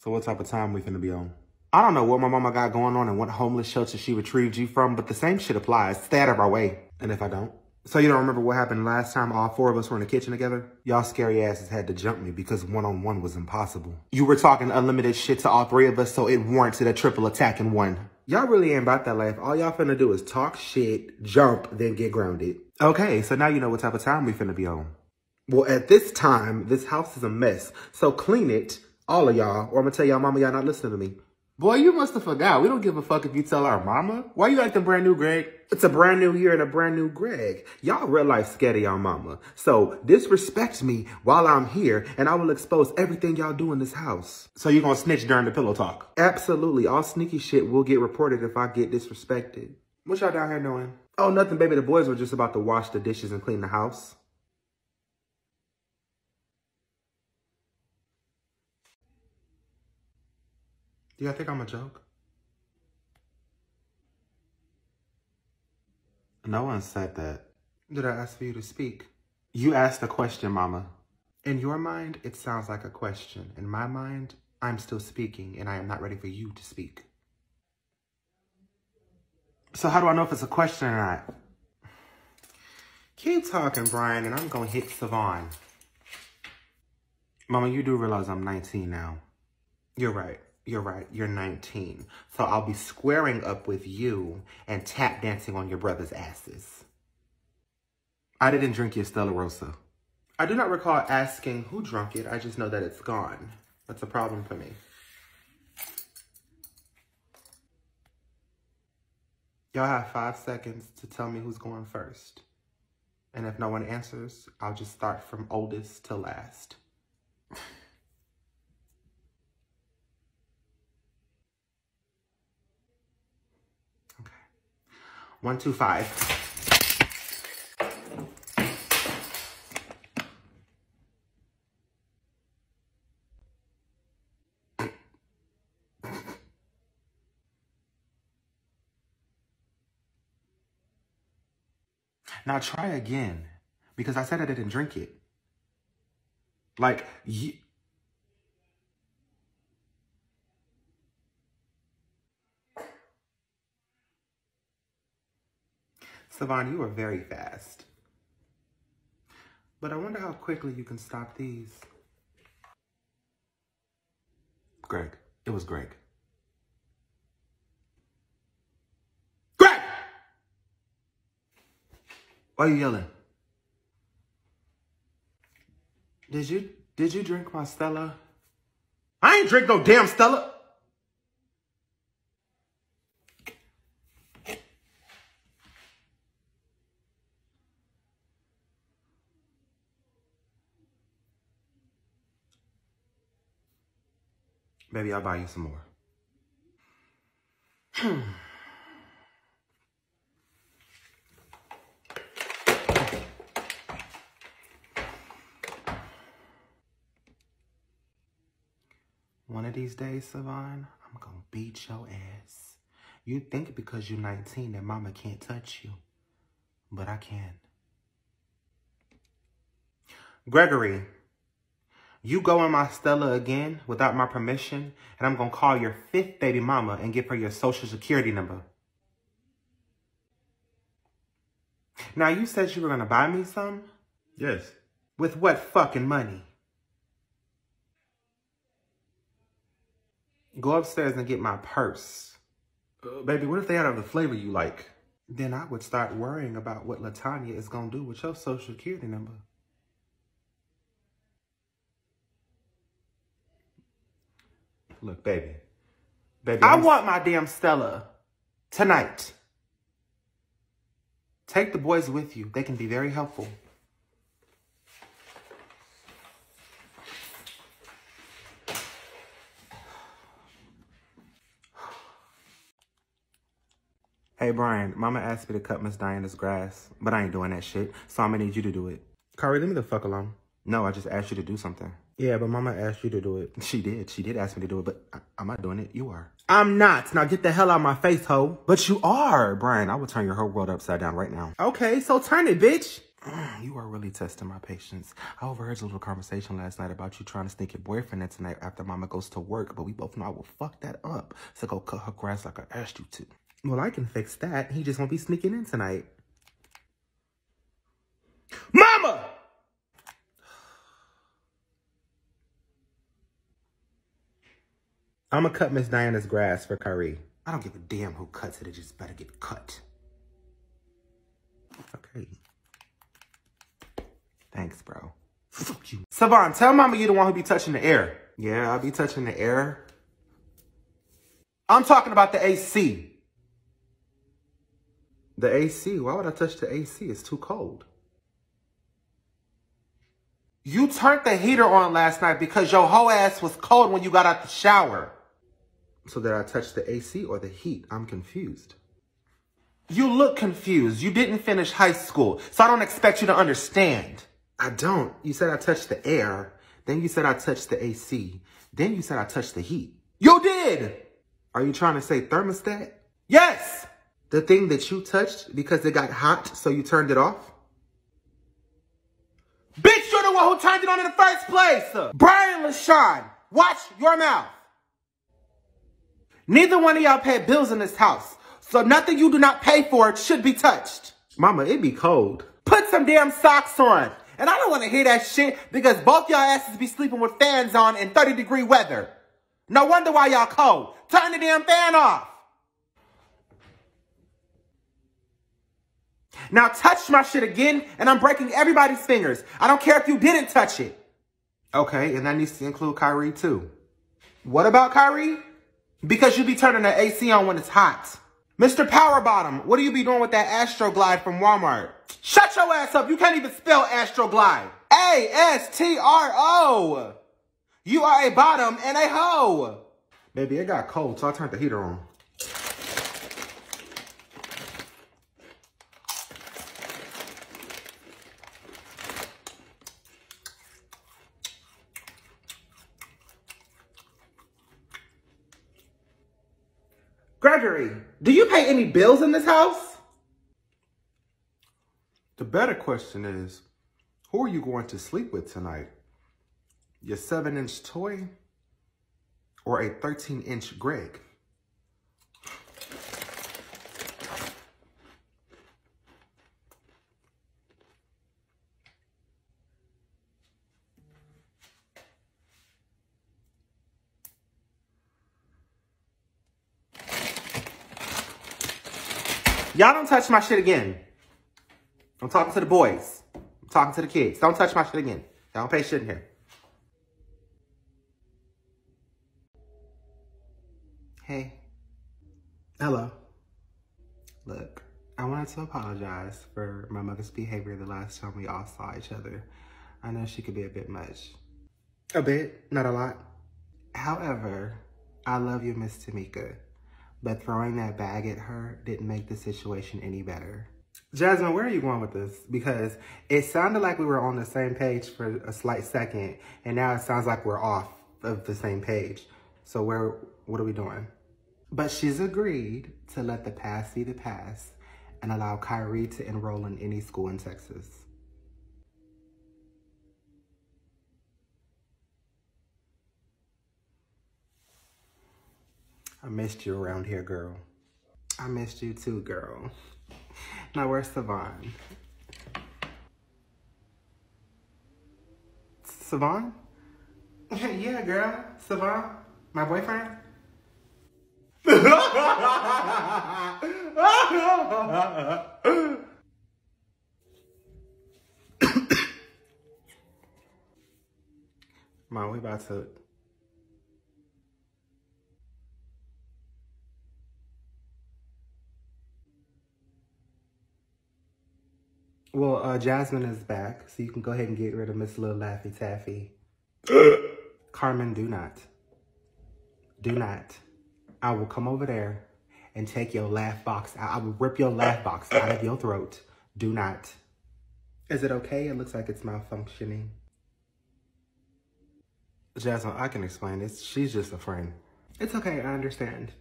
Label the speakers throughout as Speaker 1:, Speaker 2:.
Speaker 1: So what type of time we finna be on? I don't know what my mama got going on and what homeless shelter she retrieved you from, but the same shit applies. Stay out of our way. And if I don't? So you don't remember what happened last time all four of us were in the kitchen together? Y'all scary asses had to jump me because one-on-one was impossible. You were talking unlimited shit to all three of us, so it warranted a triple attack in one. Y'all really ain't about that life. All y'all finna do is talk shit, jump, then get grounded. Okay, so now you know what type of time we finna be on. Well, at this time, this house is a mess. So clean it, all of y'all, or I'm gonna tell y'all mama y'all not listening to me. Boy, you must have forgot. We don't give a fuck if you tell our mama. Why you acting brand new, Greg? It's a brand new year and a brand new Greg. Y'all real life scared of y'all mama. So disrespect me while I'm here and I will expose everything y'all do in this house. So you gonna snitch during the pillow talk? Absolutely. All sneaky shit will get reported if I get disrespected. What y'all down here doing? Oh, nothing, baby. The boys were just about to wash the dishes and clean the house. Do y'all think I'm a joke? No one said that. Did I ask for you to speak? You asked a question, mama. In your mind, it sounds like a question. In my mind, I'm still speaking and I am not ready for you to speak. So how do I know if it's a question or not? Keep talking, Brian, and I'm gonna hit Savon. Mama, you do realize I'm 19 now. You're right. You're right. You're 19. So I'll be squaring up with you and tap dancing on your brother's asses. I didn't drink your Stella Rosa. I do not recall asking who drunk it. I just know that it's gone. That's a problem for me. Y'all have 5 seconds to tell me who's going first. And if no one answers, I'll just start from oldest to last. Okay. 1, 2, 5. Now try again, because I said I didn't drink it. Like, Savon, you are very fast. But I wonder how quickly you can stop these. Greg. It was Greg. Greg! Why are you yelling? Did you drink my Stella? I ain't drink no damn Stella. Baby, I'll buy you some more. One of these days, Savon, I'm gonna beat your ass. You think because you're 19 that mama can't touch you, but I can. Gregory, you go in my Stella again without my permission, and I'm gonna call your 5th baby mama and give her your social security number. Now, you said you were gonna buy me some? Yes. With what fucking money? Go upstairs and get my purse. Baby, what if they have the flavor you like? Then I would start worrying about what LaTanya is gonna do with your social security number. Look, baby. I want my damn Stella tonight. Take the boys with you. They can be very helpful. Hey, Brian, mama asked me to cut Miss Diana's grass, but I ain't doing that shit, so I'm gonna need you to do it. Kari, leave me the fuck alone. No, I just asked you to do something. Yeah, but mama asked you to do it. She did. She did ask me to do it, but I'm not doing it. You are. I'm not. Now get the hell out of my face, ho. But you are, Brian. I will turn your whole world upside down right now. Okay, so turn it, bitch. You are really testing my patience. I overheard a little conversation last night about you trying to sneak your boyfriend in tonight after mama goes to work, but we both know I will fuck that up. So go cut her grass like I asked you to. Well, I can fix that. He just won't be sneaking in tonight. Mama! I'm gonna cut Miss Diana's grass for Kyrie. I don't give a damn who cuts it. It just better get cut. Okay. Thanks, bro. Fuck you. Savon, tell mama you the one who be touching the air. Yeah, I'll be touching the air. I'm talking about the AC. The AC? Why would I touch the AC? It's too cold. You turned the heater on last night because your whole ass was cold when you got out the shower. So did I touch the AC or the heat? I'm confused. You look confused. You didn't finish high school, so I don't expect you to understand. I don't. You said I touched the air. Then you said I touched the AC. Then you said I touched the heat. You did! Are you trying to say thermostat? Yes! The thing that you touched because it got hot, so you turned it off? Bitch, you're the one who turned it on in the first place! Brian LaShawn, watch your mouth. Neither one of y'all pay bills in this house, so nothing you do not pay for should be touched. Mama, it be cold. Put some damn socks on. And I don't want to hear that shit because both y'all asses be sleeping with fans on in 30-degree weather. No wonder why y'all cold. Turn the damn fan off. Now touch my shit again and I'm breaking everybody's fingers. I don't care if you didn't touch it. Okay, and that needs to include Kyrie too. What about Kyrie? Because you be turning the AC on when it's hot. Mr. Power Bottom, what do you be doing with that Astroglide from Walmart? Shut your ass up. You can't even spell Astroglide. A-S-T-R-O. You are a bottom and a hoe. Baby, it got cold, so I turned the heater on. Gregory, do you pay any bills in this house? The better question is, who are you going to sleep with tonight? Your 7-inch toy or a 13-inch Greg? Y'all don't touch my shit again. I'm talking to the boys. I'm talking to the kids. Don't touch my shit again. Y'all don't pay shit in here. Hey. Hello. Look, I wanted to apologize for my mother's behavior the last time we all saw each other. I know she could be a bit much. A bit, not a lot. However, I love you, Miss Tamika. But throwing that bag at her didn't make the situation any better. Jasmine, where are you going with this? Because it sounded like we were on the same page for a slight second, and now it sounds like we're off of the same page. So what are we doing? But she's agreed to let the past be the past and allow Kyrie to enroll in any school in Texas. I missed you around here, girl. I missed you too, girl. Now, where's Savon? Savon? Yeah, girl. Savon? My boyfriend? Mom, we about to... Well, Jasmine is back, so you can go ahead and get rid of Miss Little Laffy Taffy. Carmen, do not. Do not. I will come over there and take your laugh box out. I will rip your laugh box out of your throat. Do not. Is it okay? It looks like it's malfunctioning. Jasmine, I can explain this. She's just a friend. It's okay, I understand.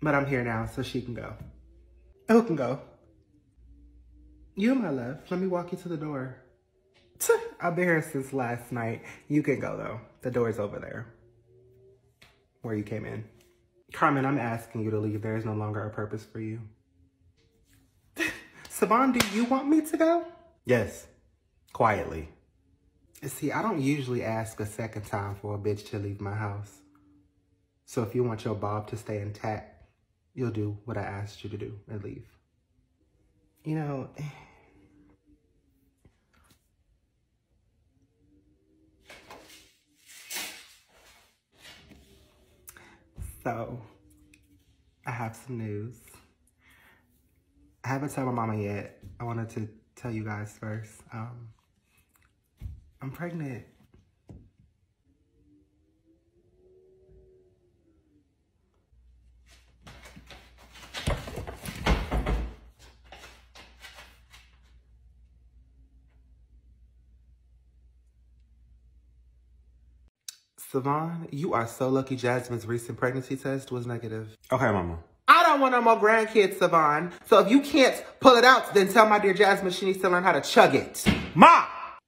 Speaker 1: But I'm here now, so she can go. Who can go? You, my love. Let me walk you to the door. I've been here since last night. You can go, though. The door's over there. Where you came in. Carmen, I'm asking you to leave. There is no longer a purpose for you. Savon, do you want me to go? Yes. Quietly. See, I don't usually ask a second time for a bitch to leave my house. So if you want your bob to stay intact, you'll do what I asked you to do and leave. You know, so I have some news. I haven't told my mama yet. I wanted to tell you guys first. I'm pregnant. Savon, you are so lucky Jasmine's recent pregnancy test was negative. Okay, mama. I don't want no more grandkids, Savon. So if you can't pull it out, then tell my dear Jasmine she needs to learn how to chug it. Ma!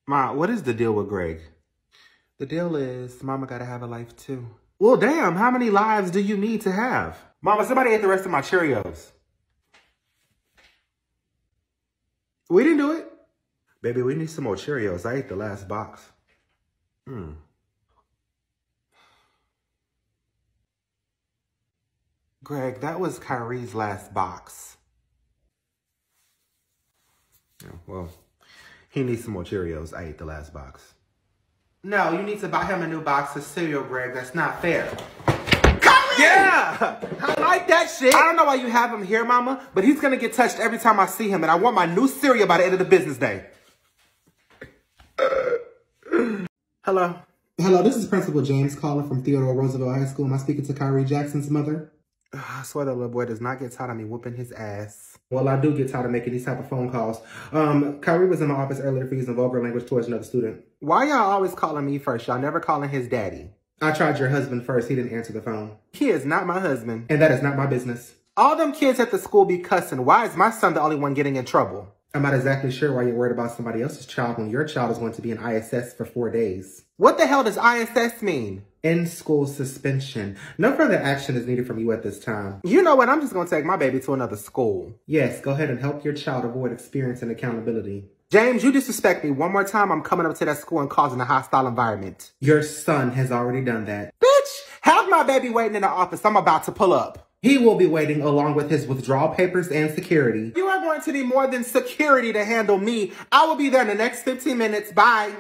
Speaker 1: Ma, what is the deal with Greg? The deal is mama gotta have a life too. Well, damn, how many lives do you need to have? Mama, somebody ate the rest of my Cheerios. We didn't do it. Baby, we need some more Cheerios. I ate the last box. Greg, that was Kyrie's last box. Yeah, well, he needs some more Cheerios. I ate the last box. No, you need to buy him a new box of cereal, Greg. That's not fair. Kyrie! Yeah! I like that shit. I don't know why you have him here, mama, but he's gonna get touched every time I see him, and I want my new cereal by the end of the business day. Hello. Hello, this is Principal James calling from Theodore Roosevelt High School. Am I speaking to Kyrie Jackson's mother? I swear that little boy does not get tired of me whooping his ass. Well, I do get tired of making these type of phone calls. Kyrie was in my office earlier for using vulgar language towards another student. Why y'all always calling me first? Y'all never calling his daddy. I tried your husband first. He didn't answer the phone. He is not my husband. And that is not my business. All them kids at the school be cussing. Why is my son the only one getting in trouble? I'm not exactly sure why you're worried about somebody else's child when your child is going to be in ISS for 4 days. What the hell does ISS mean? In-school suspension. No further action is needed from you at this time. You know what? I'm just going to take my baby to another school. Yes, go ahead and help your child avoid experiencing accountability. James, you disrespect me one more time, I'm coming up to that school and causing a hostile environment. Your son has already done that. Bitch, have my baby waiting in the office. I'm about to pull up. He will be waiting along with his withdrawal papers and security. You are going to need more than security to handle me. I will be there in the next 15 minutes. Bye.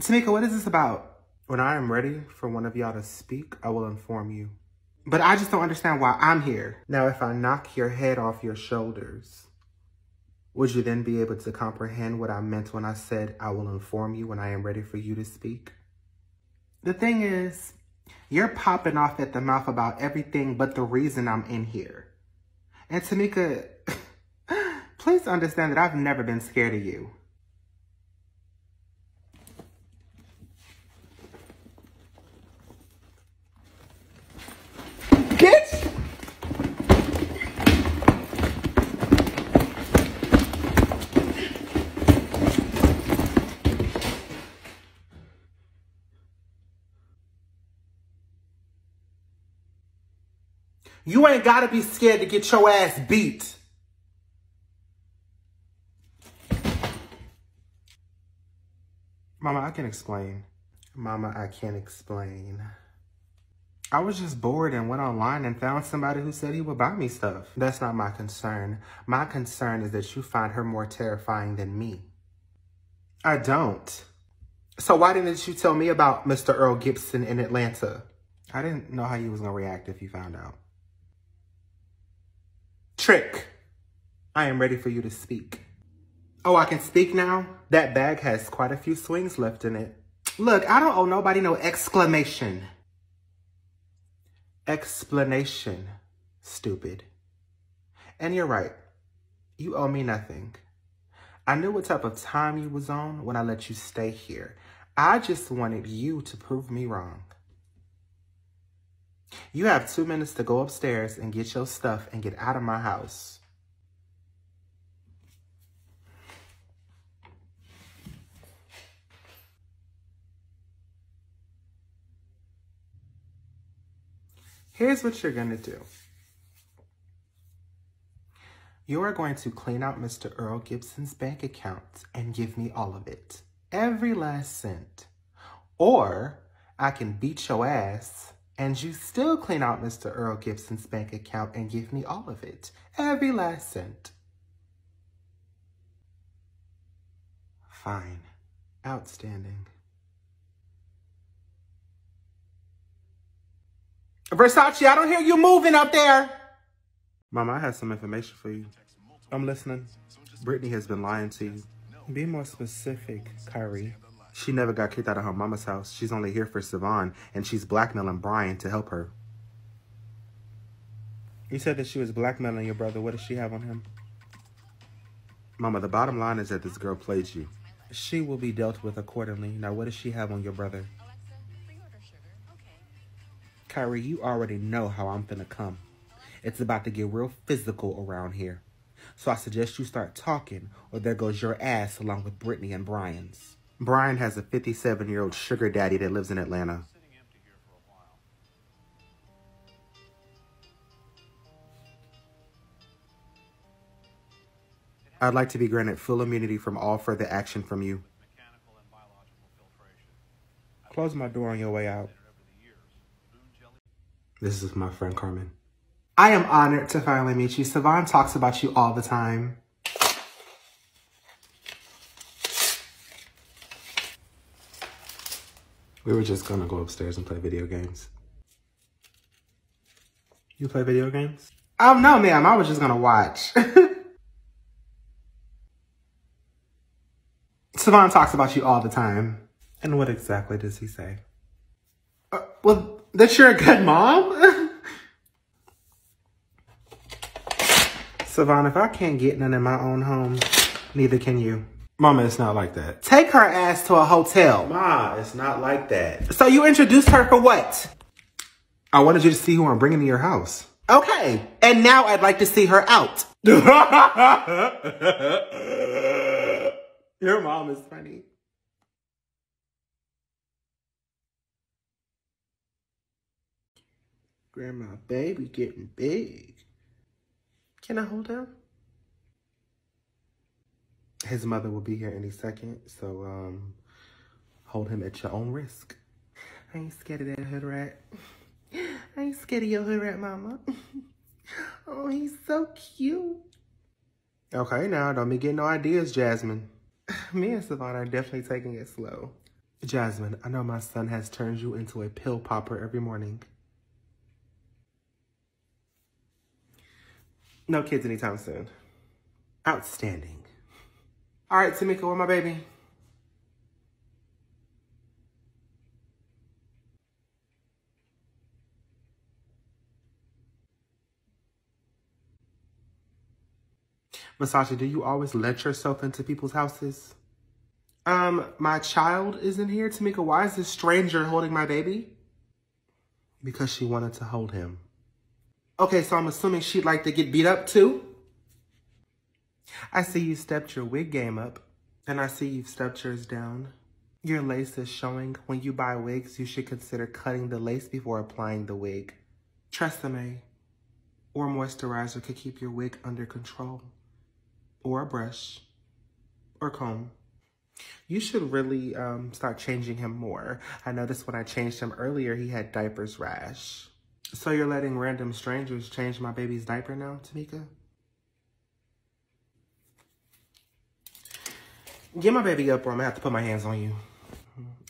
Speaker 1: Tamika, what is this about? When I am ready for one of y'all to speak, I will inform you. But I just don't understand why I'm here. Now, if I knock your head off your shoulders, would you then be able to comprehend what I meant when I said I will inform you when I am ready for you to speak? The thing is, you're popping off at the mouth about everything but the reason I'm in here. And Tamika, please understand that I've never been scared of you. Bitch! You ain't gotta be scared to get your ass beat. Mama, I can explain. Mama, I can't explain. I was just bored and went online and found somebody who said he would buy me stuff. That's not my concern. My concern is that you find her more terrifying than me. I don't. So why didn't you tell me about Mr. Earl Gibson in Atlanta? I didn't know how you was gonna react if you found out. Trick. I am ready for you to speak. Oh, I can speak now? That bag has quite a few swings left in it. Look, I don't owe nobody no exclamation. Explanation, stupid. And you're right. You owe me nothing. I knew what type of time you was on when I let you stay here. I just wanted you to prove me wrong. You have 2 minutes to go upstairs and get your stuff and get out of my house. Here's what you're gonna do. You are going to clean out Mr. Earl Gibson's bank account and give me all of it. Every last cent. Or I can beat your ass and you still clean out Mr. Earl Gibson's bank account and give me all of it. Every last cent. Fine. Outstanding. Versace, I don't hear you moving up there. Mama, I have some information for you. I'm listening. Brittany has been lying to you. Be more specific, Kyrie. She never got kicked out of her mama's house. She's only here for Savon, and she's blackmailing Brian to help her. You said that she was blackmailing your brother. What does she have on him? Mama, the bottom line is that this girl played you. She will be dealt with accordingly. Now, what does she have on your brother? Kyrie, you already know how I'm finna come. It's about to get real physical around here. So I suggest you start talking, or there goes your ass along with Brittany and Brian's. Brian has a 57-year-old sugar daddy that lives in Atlanta. I'd like to be granted full immunity from all further action from you. Close my door on your way out. This is my friend Carmen. I am honored to finally meet you. Savon talks about you all the time. We were just gonna go upstairs and play video games. You play video games? Oh, no, ma'am. I was just gonna watch. Savon talks about you all the time. And what exactly does he say? Well, that you're a good mom? Savon, if I can't get none in my own home, neither can you. Mama, it's not like that. Take her ass to a hotel. Ma, it's not like that. So you introduced her for what? I wanted you to see who I'm bringing to your house. Okay, and now I'd like to see her out. Your mom is funny. Grandma, baby getting big. Can I hold him? His mother will be here any second, so hold him at your own risk. I ain't scared of that hood rat. I ain't scared of your hood rat, mama. Oh, he's so cute. Okay, now don't be getting no ideas, Jasmine. Me and Savon are definitely taking it slow. Jasmine, I know my son has turned you into a pill popper every morning. No kids anytime soon. Outstanding. All right, Tamika, where my baby? Versace, do you always let yourself into people's houses? My child is in here. Tamika, why is this stranger holding my baby? Because she wanted to hold him. Okay, so I'm assuming she'd like to get beat up too? I see you stepped your wig game up, and I see you've stepped yours down. Your lace is showing. When you buy wigs, you should consider cutting the lace before applying the wig. Tresemme or moisturizer could keep your wig under control. Or a brush or comb. You should really start changing him more. I noticed when I changed him earlier, he had diapers rash. So you're letting random strangers change my baby's diaper now, Tamika? Get my baby up or I'm gonna have to put my hands on you.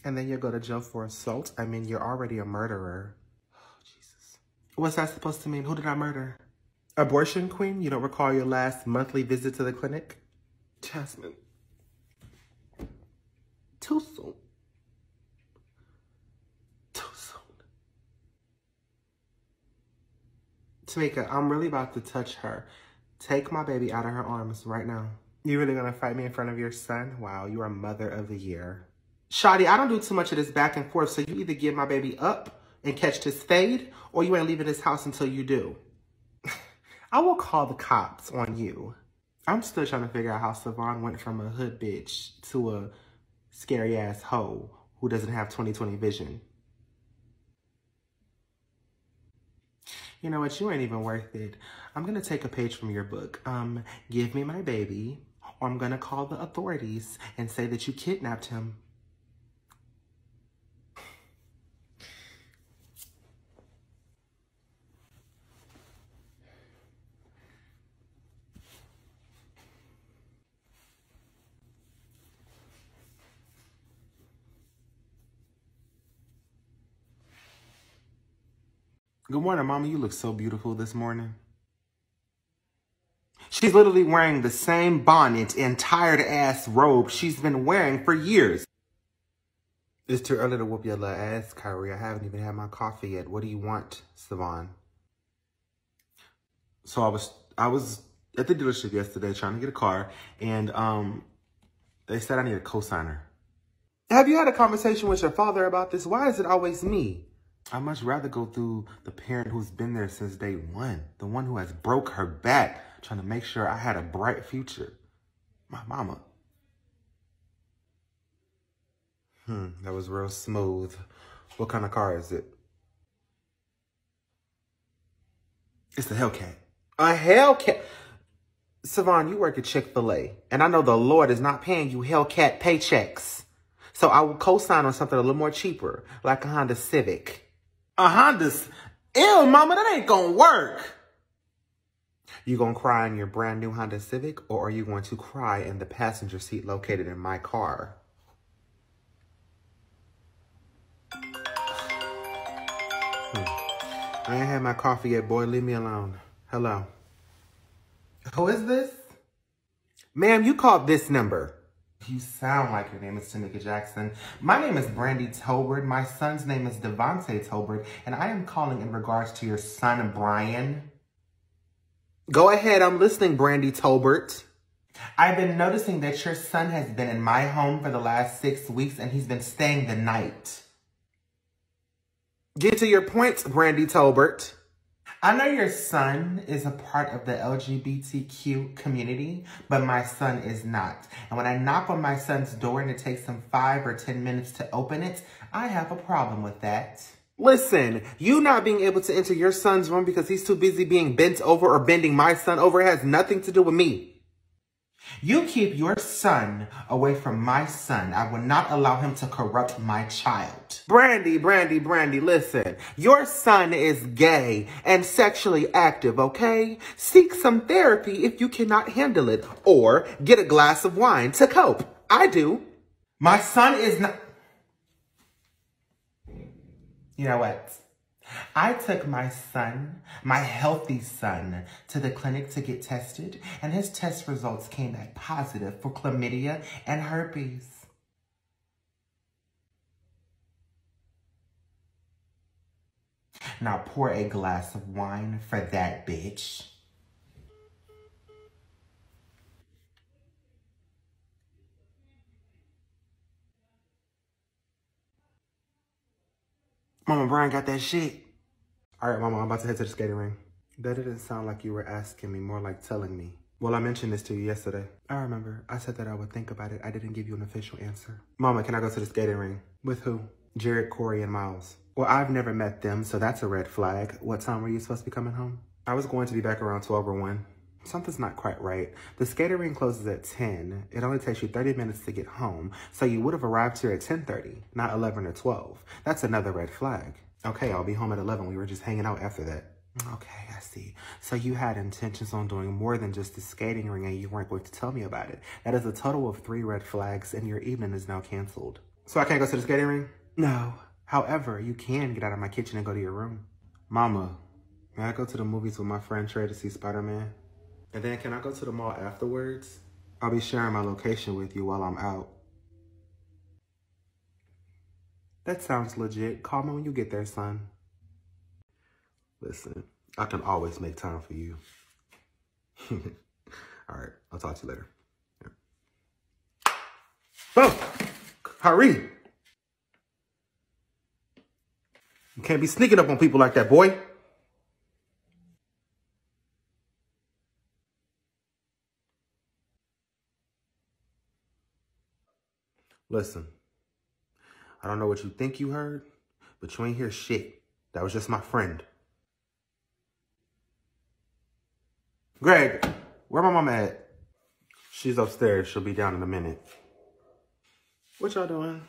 Speaker 1: And then you'll go to jail for assault. I mean, you're already a murderer. Oh, Jesus. What's that supposed to mean? Who did I murder? Abortion queen? You don't recall your last monthly visit to the clinic? Jasmine. Too soon. Too soon. Tamika, I'm really about to touch her. Take my baby out of her arms right now. You really gonna fight me in front of your son? Wow, you are mother of the year. Shawty, I don't do too much of this back and forth, so you either give my baby up and catch this fade, or you ain't leaving this house until you do. I will call the cops on you. I'm still trying to figure out how Savon went from a hood bitch to a scary ass hoe who doesn't have 20/20 vision. You know what? You ain't even worth it. I'm gonna take a page from your book. Give me my baby, or I'm gonna call the authorities and say that you kidnapped him. Good morning, Mama. You look so beautiful this morning. She's literally wearing the same bonnet and tired-ass robe she's been wearing for years. It's too early to whoop your little ass, Kyrie. I haven't even had my coffee yet. What do you want, Savon? So I was at the dealership yesterday trying to get a car, and they said I need a cosigner. Have you had a conversation with your father about this? Why is it always me? I'd much rather go through the parent who's been there since day one. The one who has broke her back, trying to make sure I had a bright future. My mama. That was real smooth. What kind of car is it? It's a Hellcat. A Hellcat? Savon, you work at Chick-fil-A, and I know the Lord is not paying you Hellcat paychecks. So I will co-sign on something a little more cheaper, like a Honda Civic. A Honda? Ew, Mama, that ain't gonna work. You gonna cry in your brand new Honda Civic, or are you going to cry in the passenger seat located in my car? I ain't had my coffee yet, boy. Leave me alone. Hello. Who is this? Ma'am, you called this number. You sound like your name is Tamika Jackson. My name is Brandy Tolbert. My son's name is Devontae Tolbert, and I am calling in regards to your son, Brian. Go ahead, I'm listening, Brandy Tolbert. I've been noticing that your son has been in my home for the last 6 weeks, and he's been staying the night. Get to your point, Brandy Tolbert. I know your son is a part of the LGBTQ community, but my son is not. And when I knock on my son's door and it takes him 5 or 10 minutes to open it, I have a problem with that. Listen, you not being able to enter your son's room because he's too busy being bent over or bending my son over has nothing to do with me. You keep your son away from my son. I will not allow him to corrupt my child. Brandy, listen. Your son is gay and sexually active, okay? Seek some therapy if you cannot handle it, or get a glass of wine to cope. I do. My son is not... You know what? I took my son, my healthy son, to the clinic to get tested, and his test results came back positive for chlamydia and herpes. Now pour a glass of wine for that bitch. Mama Brian got that shit. All right, Mama, I'm about to head to the skating ring. That didn't sound like you were asking me, more like telling me. Well, I mentioned this to you yesterday. I remember. I said that I would think about it. I didn't give you an official answer. Mama, can I go to the skating ring? With who? Jared, Corey, and Miles. Well, I've never met them, so that's a red flag. What time were you supposed to be coming home? I was going to be back around 12 or 1. Something's not quite right. The skating ring closes at 10. It only takes you 30 minutes to get home, so you would have arrived here at 10:30, not 11 or 12. That's another red flag. Okay, I'll be home at 11. We were just hanging out after that. Okay, I see. So you had intentions on doing more than just the skating ring and you weren't going to tell me about it. That is a total of 3 red flags and your evening is now canceled. So I can't go to the skating ring? No. However, you can get out of my kitchen and go to your room. Mama, may I go to the movies with my friend Trey to see Spider-Man? And then can I go to the mall afterwards? I'll be sharing my location with you while I'm out. That sounds legit. Call me when you get there, son. Listen, I can always make time for you. All right, I'll talk to you later. Oh, hurry. You can't be sneaking up on people like that, boy. Listen, I don't know what you think you heard, but you ain't hear shit. That was just my friend. Greg, where my mama at? She's upstairs. She'll be down in a minute. What y'all doing?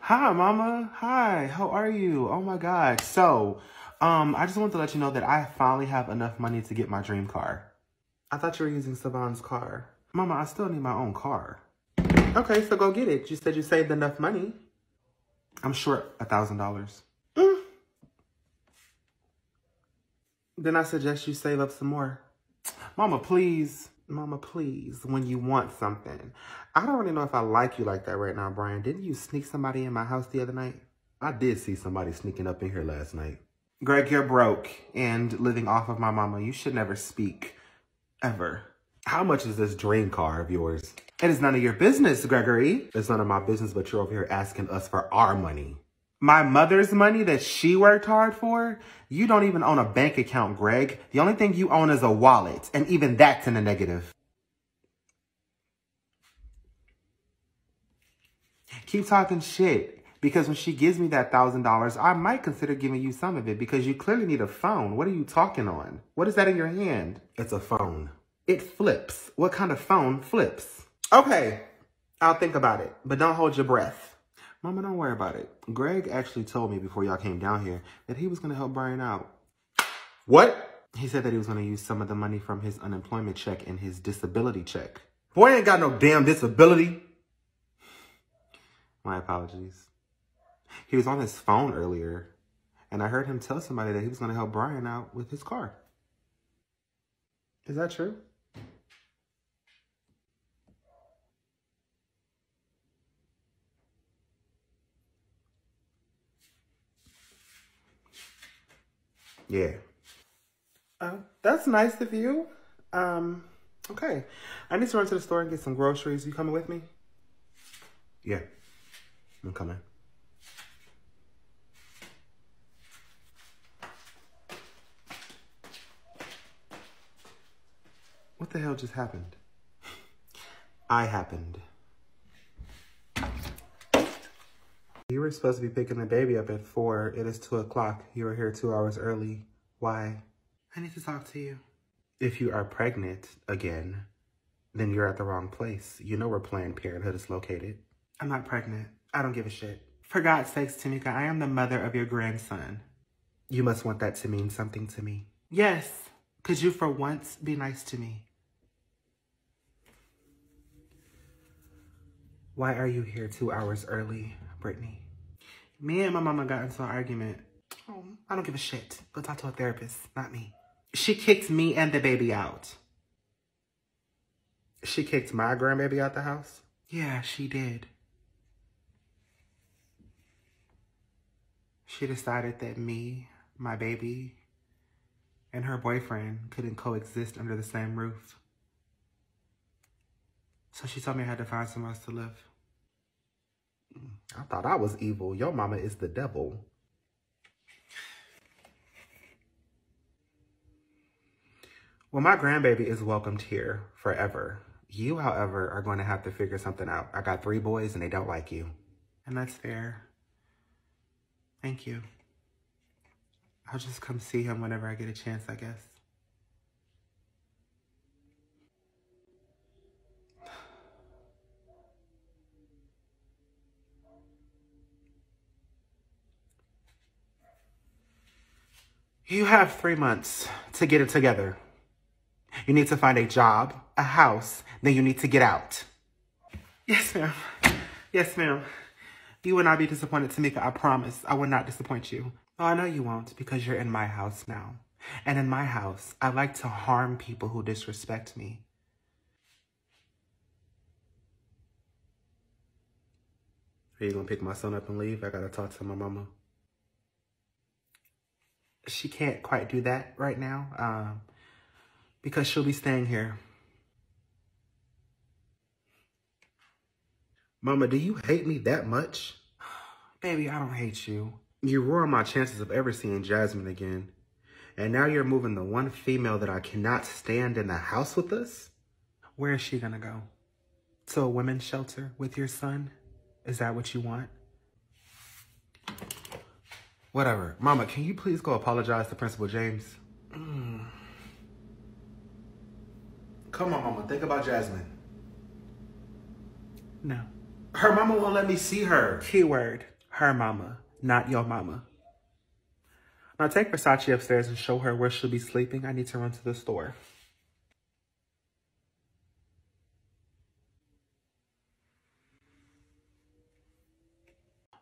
Speaker 1: Hi, mama. Hi, how are you? Oh my God. So, I just wanted to let you know that I finally have enough money to get my dream car. I thought you were using Savon's car. Mama, I still need my own car. Okay, so go get it. You said you saved enough money. I'm short $1,000. Then I suggest you save up some more. Mama, please. Mama, please, when you want something. I don't really know if I like you like that right now, Brian. Didn't you sneak somebody in my house the other night? I did see somebody sneaking up in here last night. Greg, you're broke and living off of my mama. You should never speak, ever. How much is this dream car of yours? It is none of your business, Gregory. It's none of my business, but you're over here asking us for our money. My mother's money that she worked hard for? You don't even own a bank account, Greg. The only thing you own is a wallet, and even that's in the negative. Keep talking shit, because when she gives me that $1,000, I might consider giving you some of it, because you clearly need a phone. What are you talking on? What is that in your hand? It's a phone. It flips. What kind of phone flips? Okay, I'll think about it, but don't hold your breath. Mama, don't worry about it. Greg actually told me before y'all came down here that he was going to help Brian out. What? He said that he was going to use some of the money from his unemployment check and his disability check. Boy ain't got no damn disability. My apologies. He was on his phone earlier, and I heard him tell somebody that he was going to help Brian out with his car. Is that true? Yeah. That's nice of you. Okay. I need to run to the store and get some groceries. You coming with me? Yeah, I'm coming. What the hell just happened? I happened. You were supposed to be picking the baby up at 4. It is 2 o'clock. You were here 2 hours early. Why? I need to talk to you. If you are pregnant again, then you're at the wrong place. You know where Planned Parenthood is located. I'm not pregnant. I don't give a shit. For God's sakes, Tamika, I am the mother of your grandson. You must want that to mean something to me. Yes. Could you for once be nice to me? Why are you here 2 hours early, Brittany? Me and my mama got into an argument. Oh, I don't give a shit. Go talk to a therapist, not me. She kicked me and the baby out. She kicked my grandbaby out the house? Yeah, she did. She decided that me, my baby, and her boyfriend couldn't coexist under the same roof. So she told me I had to find somewhere else to live. I thought I was evil. Your mama is the devil. Well, my grandbaby is welcomed here forever. You, however, are going to have to figure something out. I got 3 boys and they don't like you. And that's fair. Thank you. I'll just come see him whenever I get a chance, I guess. You have 3 months to get it together. You need to find a job, a house, then you need to get out. Yes, ma'am. Yes, ma'am. You will not be disappointed, Tamika. I promise. I will not disappoint you. Oh, I know you won't because you're in my house now. And in my house, I like to harm people who disrespect me. Are you gonna pick my son up and leave? I gotta talk to my mama. She can't quite do that right now because she'll be staying here. Mama, do you hate me that much? Baby, I don't hate you. You ruined my chances of ever seeing Jasmine again. And now you're moving the one female that I cannot stand in the house with us? Where is she gonna go? To a women's shelter with your son? Is that what you want? Whatever. Mama, can you please go apologize to Principal James? Come on, Mama. Think about Jasmine. No. Her mama won't let me see her. Keyword. Her mama, not your mama. Now take Versace upstairs and show her where she'll be sleeping. I need to run to the store.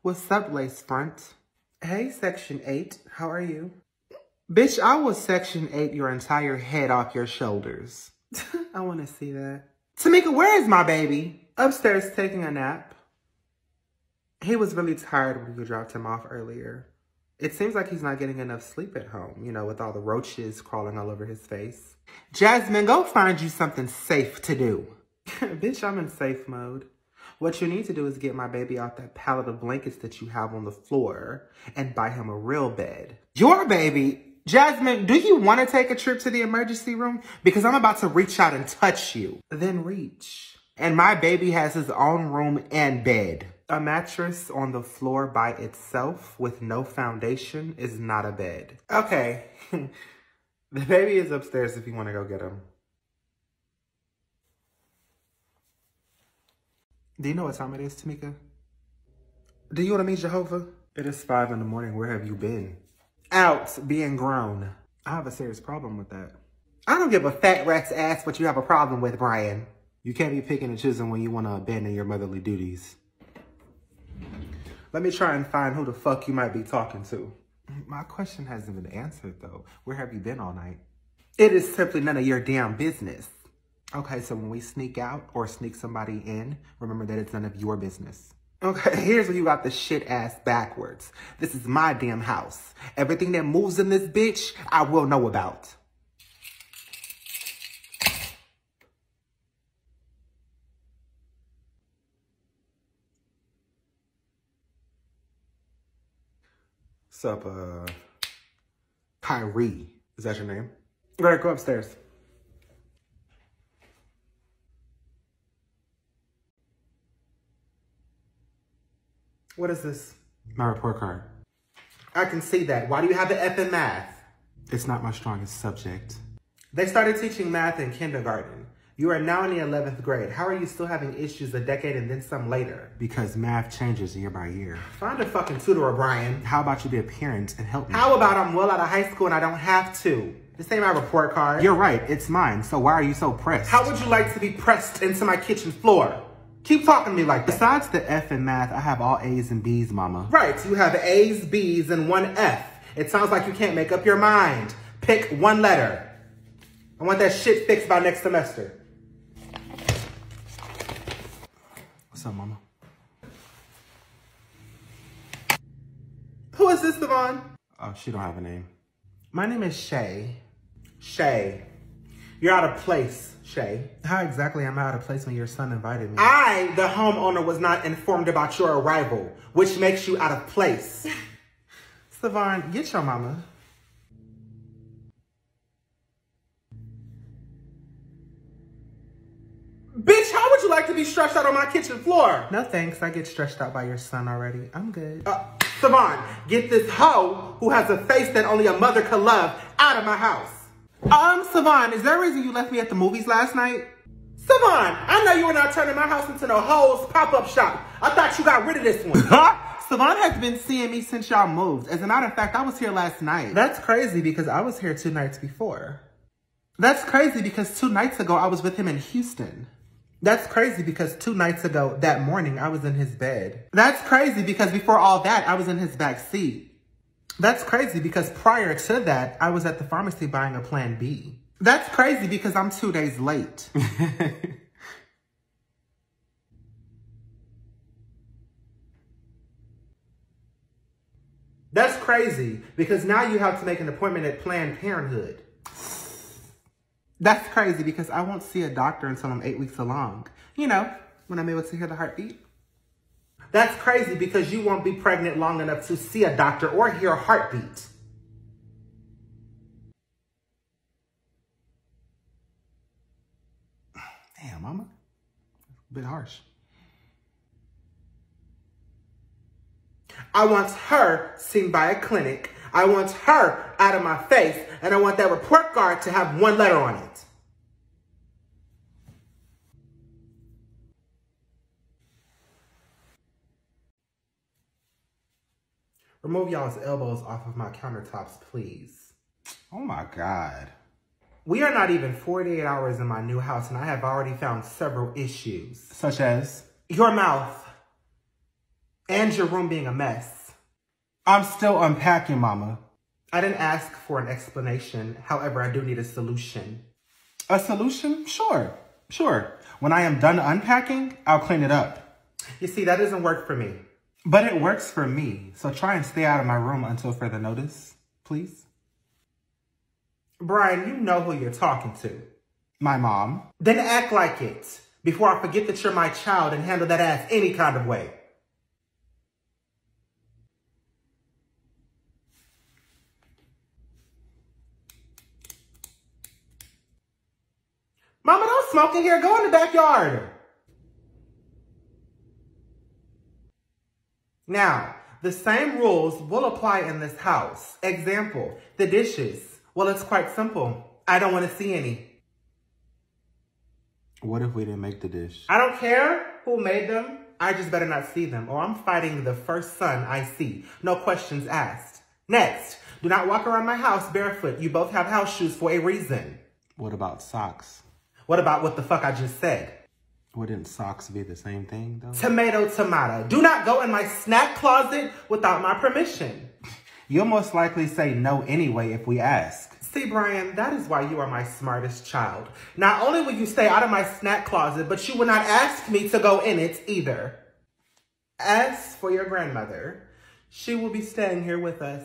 Speaker 1: What's up, Lace Front? Hey, Section 8. How are you? Bitch, I will Section 8 your entire head off your shoulders. I want to see that. Tamika, where is my baby? Upstairs taking a nap. He was really tired when you dropped him off earlier. It seems like he's not getting enough sleep at home, you know, with all the roaches crawling all over his face. Jasmine, go find you something safe to do. Bitch, I'm in safe mode. What you need to do is get my baby off that pallet of blankets that you have on the floor and buy him a real bed. Your baby? Jasmine, do you want to take a trip to the emergency room? Because I'm about to reach out and touch you. Then reach. And my baby has his own room and bed. A mattress on the floor by itself with no foundation is not a bed. Okay. The baby is upstairs if you want to go get him. Do you know what time it is, Tamika? Do you want to meet Jehovah? It is 5 in the morning. Where have you been? Out, being grown. I have a serious problem with that. I don't give a fat rat's ass what you have a problem with, Brian. You can't be picking and choosing when you want to abandon your motherly duties. Let me try and find who the fuck you might be talking to. My question hasn't been answered, though. Where have you been all night? It is simply none of your damn business. Okay, so when we sneak out or sneak somebody in, remember that it's none of your business. Okay, here's where you got the shit ass backwards. This is my damn house. Everything that moves in this bitch, I will know about. Sup, Kyrie. Is that your name? All right, go upstairs. What is this? My report card. I can see that. Why do you have an F in math? It's not my strongest subject. They started teaching math in kindergarten. You are now in the 11th grade. How are you still having issues a decade and then some later? Because math changes year by year. Find a fucking tutor, O'Brien. How about you be a parent and help me? How about I'm well out of high school and I don't have to? This ain't my report card. You're right, it's mine. So why are you so pressed? How would you like to be pressed into my kitchen floor? Keep talking to me like that. Besides the F in math, I have all A's and B's, mama. Right, you have A's, B's, and one F. It sounds like you can't make up your mind. Pick one letter. I want that shit fixed by next semester. What's up, mama? Who is this, Devon? Oh, she don't have a name. My name is Shay. Shay. You're out of place, Shay. How exactly am I out of place when your son invited me? I, the homeowner, was not informed about your arrival, which makes you out of place. Savon, get your mama. Bitch, how would you like to be stretched out on my kitchen floor? No thanks, I get stretched out by your son already. I'm good. Savon, get this hoe who has a face that only a mother could love out of my house. Savon, is there a reason you left me at the movies last night? Savon, I know you were not turning my house into no hoes pop-up shop. I thought you got rid of this one. Savon has been seeing me since y'all moved. As a matter of fact, I was here last night. That's crazy because I was here 2 nights before. That's crazy because 2 nights ago, I was with him in Houston. That's crazy because 2 nights ago, that morning, I was in his bed. That's crazy because before all that, I was in his back seat. That's crazy because prior to that, I was at the pharmacy buying a Plan B. That's crazy because I'm 2 days late. That's crazy because now you have to make an appointment at Planned Parenthood. That's crazy because I won't see a doctor until I'm 8 weeks along. You know, when I'm able to hear the heartbeat. That's crazy because you won't be pregnant long enough to see a doctor or hear a heartbeat. Damn, mama. A bit harsh. I want her seen by a clinic. I want her out of my face. And I want that report card to have one letter on it. Remove y'all's elbows off of my countertops, please. Oh my God. We are not even 48 hours in my new house and I have already found several issues. Such as? Your mouth. And your room being a mess. I'm still unpacking, Mama. I didn't ask for an explanation. However, I do need a solution. A solution? Sure. When I am done unpacking, I'll clean it up. You see, that doesn't work for me. But it works for me. So try and stay out of my room until further notice, please. Brian, you know who you're talking to. My mom. Then act like it before I forget that you're my child and handle that ass any kind of way. Mama, don't smoke in here. Go in the backyard. Now, the same rules will apply in this house. Example, the dishes. Well, it's quite simple. I don't want to see any. What if we didn't make the dish? I don't care who made them. I just better not see them or I'm fighting the first son I see. No questions asked. Next, do not walk around my house barefoot. You both have house shoes for a reason. What about socks? What about what the fuck I just said? Wouldn't socks be the same thing, though? Tomato, tomato. Do not go in my snack closet without my permission. You'll most likely say no anyway if we ask. See, Brian, that is why you are my smartest child. Not only will you stay out of my snack closet, but you will not ask me to go in it either. As for your grandmother, she will be staying here with us.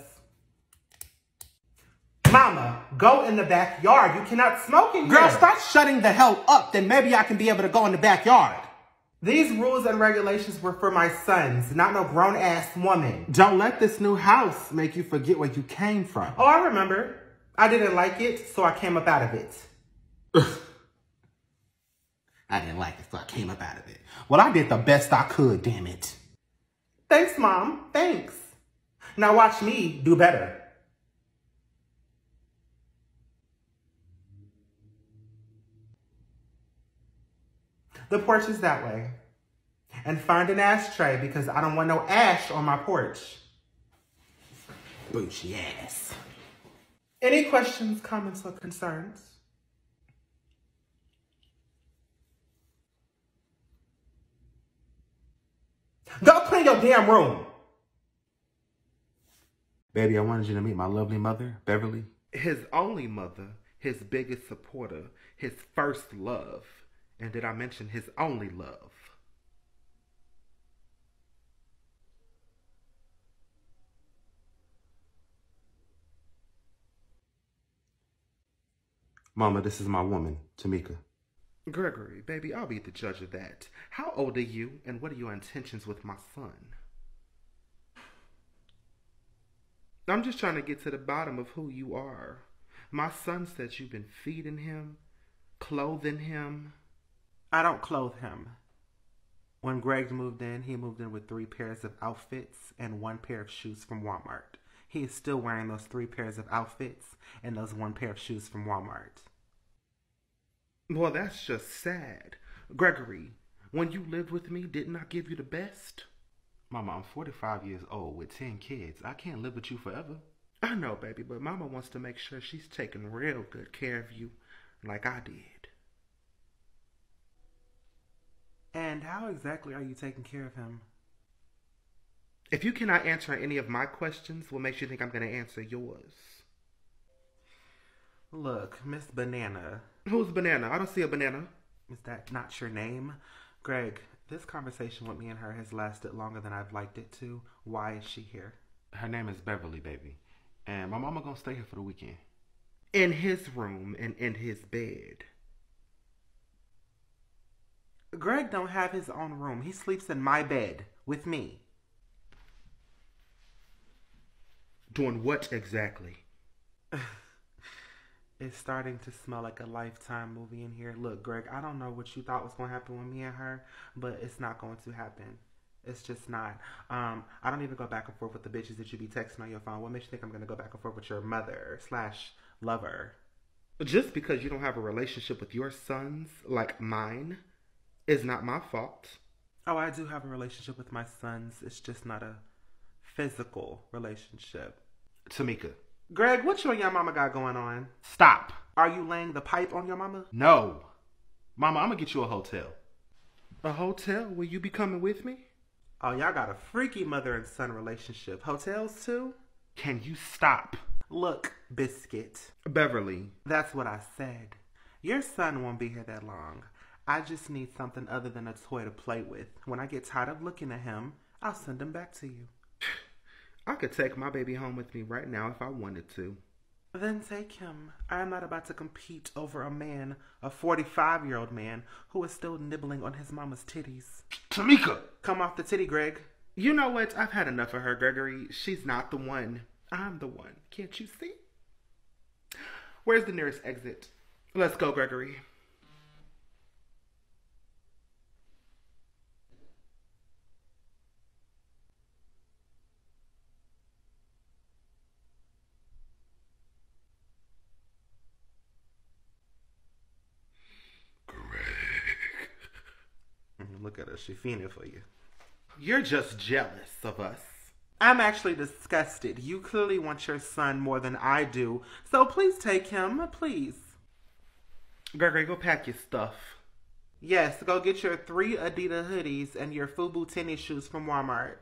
Speaker 1: Mama, go in the backyard. You cannot smoke in here. Girl, stop shutting the hell up. Then maybe I can be able to go in the backyard. These rules and regulations were for my sons, not no grown-ass woman. Don't let this new house make you forget where you came from. Oh, I remember. I didn't like it, so I came up out of it. I didn't like it, so I came up out of it. Well, I did the best I could, damn it. Thanks, Mom. Thanks. Now watch me do better. The porch is that way. And find an ashtray because I don't want no ash on my porch. Bougie ass. Any questions, comments, or concerns? Go clean your damn room. Baby, I wanted you to meet my lovely mother, Beverly. His only mother, his biggest supporter, his first love. And did I mention his only love? Mama, this is my woman, Tamika. Gregory, baby, I'll be the judge of that. How old are you, and what are your intentions with my son? I'm just trying to get to the bottom of who you are. My son said you've been feeding him, clothing him. I don't clothe him. When Greg moved in, he moved in with 3 pairs of outfits and 1 pair of shoes from Walmart. He is still wearing those 3 pairs of outfits and those 1 pair of shoes from Walmart. Well, that's just sad. Gregory, when you lived with me, didn't I give you the best? Mama, I'm 45 years old with 10 kids. I can't live with you forever. I know, baby, but Mama wants to make sure she's taking real good care of you like I did. And how exactly are you taking care of him? If you cannot answer any of my questions, what makes you think I'm going to answer yours? Look, Miss Banana. Who's Banana? I don't see a banana. Is that not your name? Greg, this conversation with me and her has lasted longer than I've liked it to. Why is she here? Her name is Beverly, baby. And my mama gonna stay here for the weekend. In his room and in his bed. Greg don't have his own room. He sleeps in my bed. with me. Doing what exactly? It's starting to smell like a Lifetime movie in here. Look, Greg, I don't know what you thought was going to happen with me and her, but it's not going to happen. It's just not. I don't even go back and forth with the bitches that you be texting on your phone. What makes you think I'm going to go back and forth with your mother/lover? Just because you don't have a relationship with your sons like mine is not my fault. Oh, I do have a relationship with my sons. It's just not a physical relationship. Tamika. Greg, what you and your mama got going on? Stop. Are you laying the pipe on your mama? No. Mama, I'm gonna get you a hotel. A hotel? Will you be coming with me? Oh, y'all got a freaky mother and son relationship. Hotels too? Can you stop? Look, Biscuit. Beverly. That's what I said. Your son won't be here that long. I just need something other than a toy to play with. When I get tired of looking at him, I'll send him back to you. I could take my baby home with me right now if I wanted to. Then take him. I am not about to compete over a man, a 45-year-old man, who is still nibbling on his mama's titties. Tamika! Come off the titty, Greg. You know what? I've had enough of her, Gregory. She's not the one. I'm the one. Can't you see? Where's the nearest exit? Let's go, Gregory. Look at her. She fiending for you. You're just jealous of us. I'm actually disgusted. You clearly want your son more than I do. So please take him. Please. Gregory, go pack your stuff. Yes, go get your 3 Adidas hoodies and your FUBU tennis shoes from Walmart.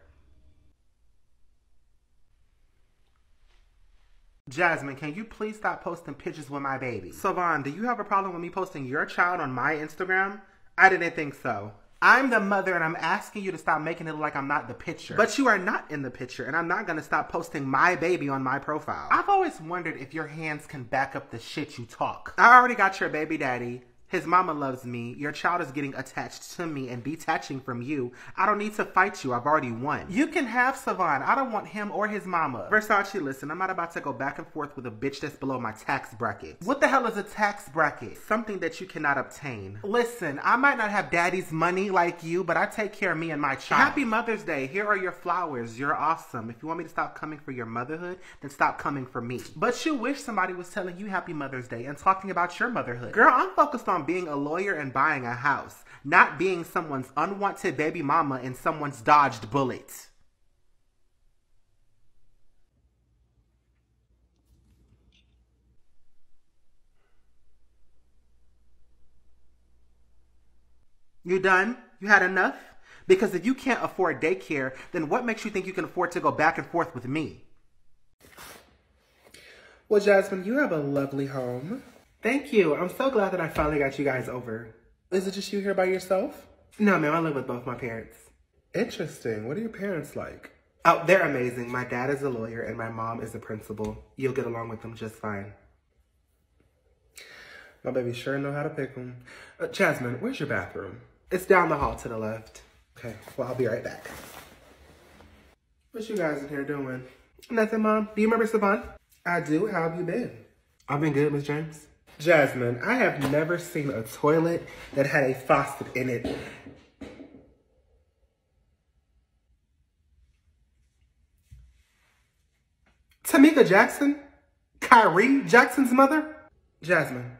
Speaker 1: Jasmine, can you please stop posting pictures with my baby? Savon, do you have a problem with me posting your child on my Instagram? I didn't think so. I'm the mother and I'm asking you to stop making it look like I'm not the picture. But you are not in the picture and I'm not going to stop posting my baby on my profile. I've always wondered if your hands can back up the shit you talk. I already got your baby daddy. His mama loves me. Your child is getting attached to me and detaching from you. I don't need to fight you. I've already won. You can have Savon. I don't want him or his mama. Versace, listen, I'm not about to go back and forth with a bitch that's below my tax bracket. What the hell is a tax bracket? Something that you cannot obtain. Listen, I might not have daddy's money like you, but I take care of me and my child. Happy Mother's Day. Here are your flowers. You're awesome. If you want me to stop coming for your motherhood, then stop coming for me. But you wish somebody was telling you Happy Mother's Day and talking about your motherhood. Girl, I'm focused on being a lawyer and buying a house, not being someone's unwanted baby mama and someone's dodged bullet. You done? You had enough? Because if you can't afford daycare, then what makes you think you can afford to go back and forth with me? Well, Jasmine, you have a lovely home. Thank you. I'm so glad that I finally got you guys over. Is it just you here by yourself? No, ma'am. I live with both my parents. Interesting. What are your parents like? Oh, they're amazing. My dad is a lawyer and my mom is a principal. You'll get along with them just fine. My baby sure know how to pick them. Jasmine, where's your bathroom? It's down the hall to the left. Okay, well, I'll be right back. What you guys in here doing? Nothing, Mom. Do you remember Savon? I do. How have you been? I've been good, Miss James. Jasmine, I have never seen a toilet that had a faucet in it. Tamika Jackson? Kyrie Jackson's mother? Jasmine,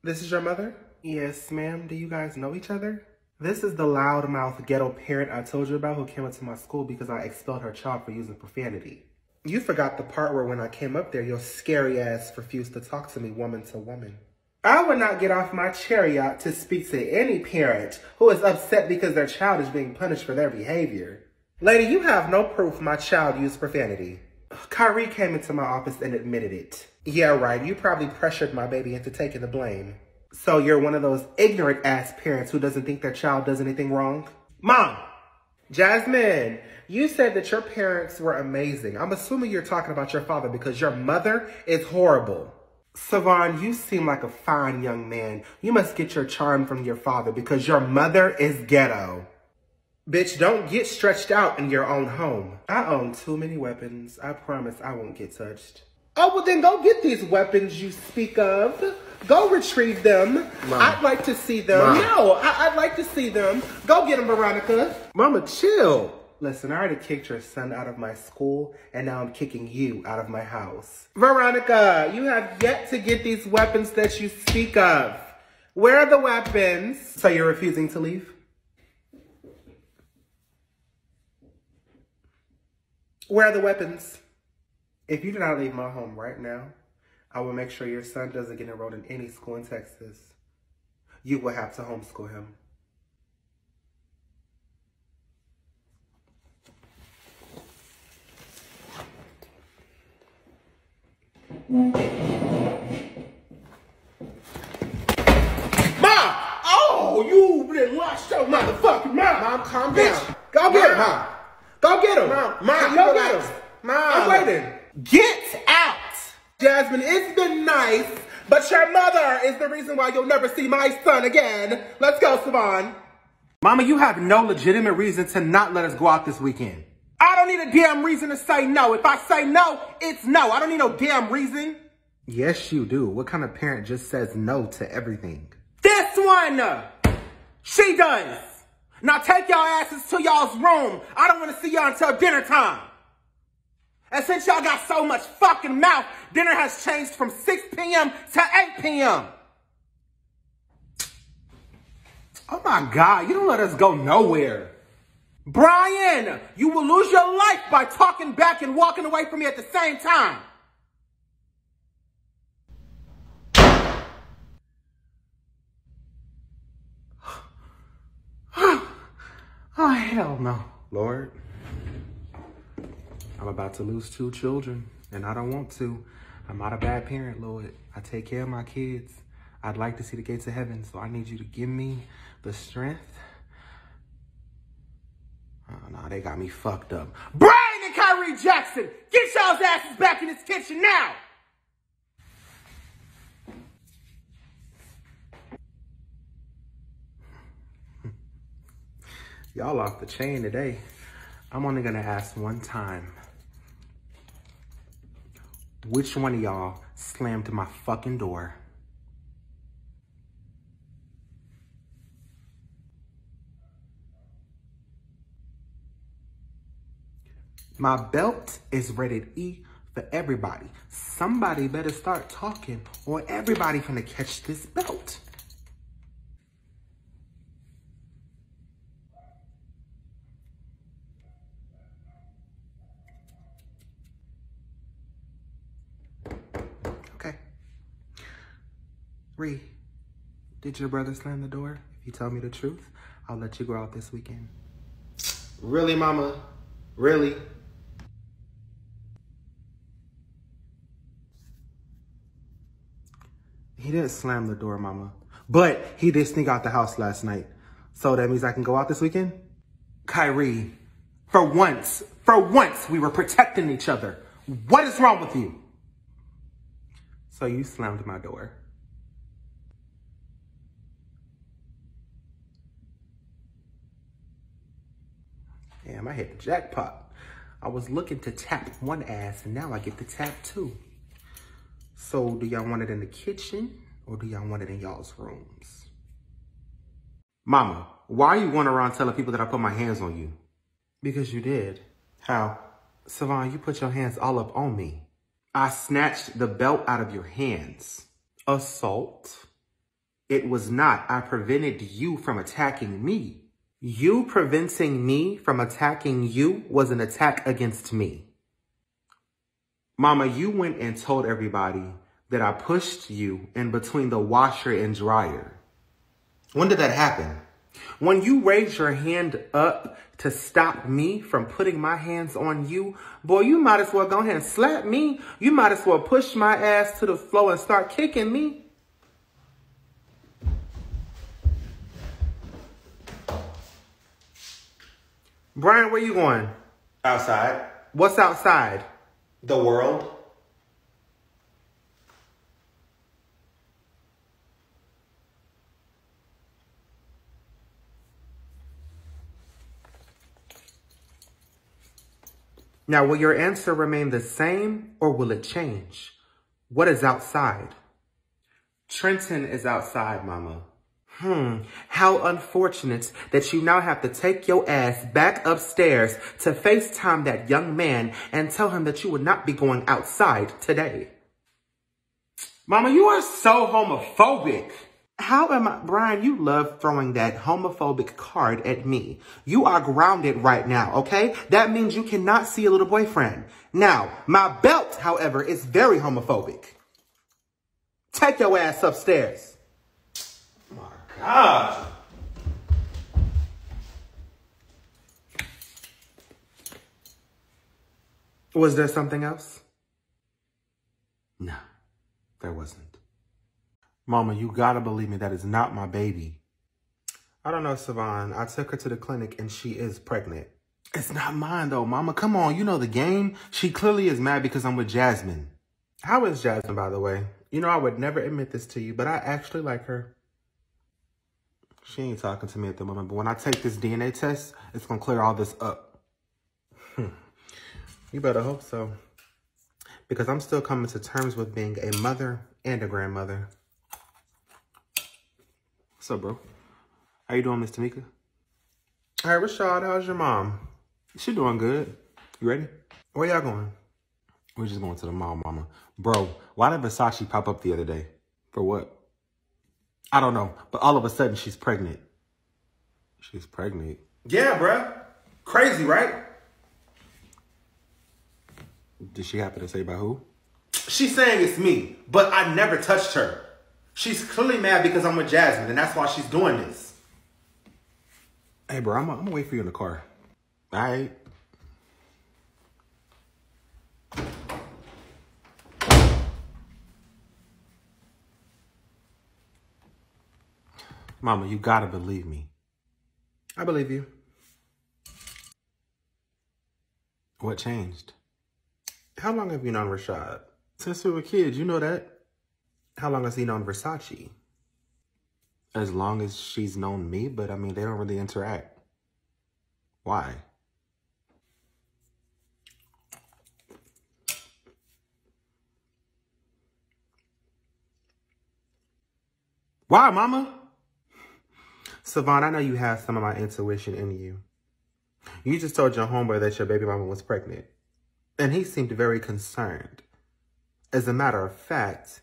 Speaker 1: this is your mother? Yes, ma'am. Do you guys know each other? This is the loudmouth ghetto parent I told you about who came into my school because I expelled her child for using profanity. You forgot the part where when I came up there, your scary ass refused to talk to me woman to woman. I would not get off my chariot to speak to any parent who is upset because their child is being punished for their behavior. Lady, you have no proof my child used profanity. Kyrie came into my office and admitted it. Yeah, right. You probably pressured my baby into taking the blame. So you're one of those ignorant ass parents who doesn't think their child does anything wrong? Mom! Jasmine, you said that your parents were amazing. I'm assuming you're talking about your father because your mother is horrible. Savon, you seem like a fine young man. You must get your charm from your father because your mother is ghetto. Bitch, don't get stretched out in your own home. I own too many weapons. I promise I won't get touched. Oh, well then go get these weapons you speak of. Go retrieve them. Mom. I'd like to see them. Mom. No, I'd like to see them. Go get them, Veronica. Mama, chill. Listen, I already kicked your son out of my school, and now I'm kicking you out of my house. Veronica, you have yet to get these weapons that you speak of. Where are the weapons? So you're refusing to leave? Where are the weapons? If you do not leave my home right now, I will make sure your son doesn't get enrolled in any school in Texas. You will have to homeschool him. Mom! Oh, you done lost your motherfucking mom. Mom, calm down. Go get him. Mom. Go get him. Mom, go get him. Mom. I'm waiting. Get out. Jasmine, it's been nice, but your mother is the reason why you'll never see my son again. Let's go, Savon. Mama, you have no legitimate reason to not let us go out this weekend. I don't need a damn reason to say no. If I say no, it's no. I don't need no damn reason. Yes, you do. What kind of parent just says no to everything? This one! She does. Now take y'all asses to y'all's room. I don't want to see y'all until dinner time. And since y'all got so much fucking mouth, dinner has changed from 6 p.m. to 8 p.m. Oh my God, you don't let us go nowhere. Brian, you will lose your life by talking back and walking away from me at the same time. Oh, hell no, Lord. I'm about to lose 2 children, and I don't want to. I'm not a bad parent, Lord. I take care of my kids. I'd like to see the gates of heaven, so I need you to give me the strength. Oh, no, they got me fucked up. Brian and Kyrie Jackson, get y'all's asses back in this kitchen now! Y'all off the chain today. I'm only gonna ask one time. Which one of y'all slammed my fucking door? My belt is rated E for everybody. Somebody better start talking or everybody gonna catch this belt. Okay. Ree, did your brother slam the door? If you tell me the truth, I'll let you go out this weekend. Really, Mama? Really? He didn't slam the door, Mama. But he did sneak out the house last night. So that means I can go out this weekend? Kyrie, for once, we were protecting each other. What is wrong with you? So you slammed my door. Damn, I hit the jackpot. I was looking to tap one ass and now I get to tap 2. So do y'all want it in the kitchen or do y'all want it in y'all's rooms? Mama, why are you going around telling people that I put my hands on you? Because you did. How? Savon, you put your hands all up on me. I snatched the belt out of your hands. Assault? It was not. I prevented you from attacking me. You preventing me from attacking you was an attack against me. Mama, you went and told everybody that I pushed you in between the washer and dryer. When did that happen? When you raised your hand up to stop me from putting my hands on you, boy, you might as well go ahead and slap me. You might as well push my ass to the floor and start kicking me. Brian, where you going? Outside. What's outside? The world. Now, will your answer remain the same or will it change? What is outside? Trenton is outside, Mama. How unfortunate that you now have to take your ass back upstairs to FaceTime that young man and tell him that you would not be going outside today. Mama, you are so homophobic. How am I? Brian, you love throwing that homophobic card at me. You are grounded right now, okay? That means you cannot see a little boyfriend. Now, my belt, however, is very homophobic. Take your ass upstairs. Oh my God. Was there something else? No, there wasn't. Mama, you gotta believe me, that is not my baby. I don't know, Savon. I took her to the clinic and she is pregnant. It's not mine though, Mama. Come on, you know the game. She clearly is mad because I'm with Jasmine. How is Jasmine, by the way? You know, I would never admit this to you, but I actually like her. She ain't talking to me at the moment, but when I take this DNA test, it's gonna clear all this up. You better hope so. Because I'm still coming to terms with being a mother and a grandmother. What's up, bro? How you doing, Miss Tamika? Hey, Rashad, how's your mom? She doing good. You ready? Where y'all going? We're just going to the mall, Mama. Bro, why did Versace pop up the other day? For what? I don't know, but all of a sudden she's pregnant. She's pregnant? Yeah, bruh. Crazy, right? Did she happen to say by who? She's saying it's me, but I never touched her. She's clearly mad because I'm with Jasmine, and that's why she's doing this. Hey, bro, I'm gonna wait for you in the car. All right. Mama, you gotta believe me. I believe you. What changed? How long have you known Rashad? Since we were kids, you know that. How long has he known Versace? As long as she's known me, but I mean, they don't really interact. Why? Why, Mama? Savon, I know you have some of my intuition in you. You just told your homeboy that your baby mama was pregnant, and he seemed very concerned. As a matter of fact,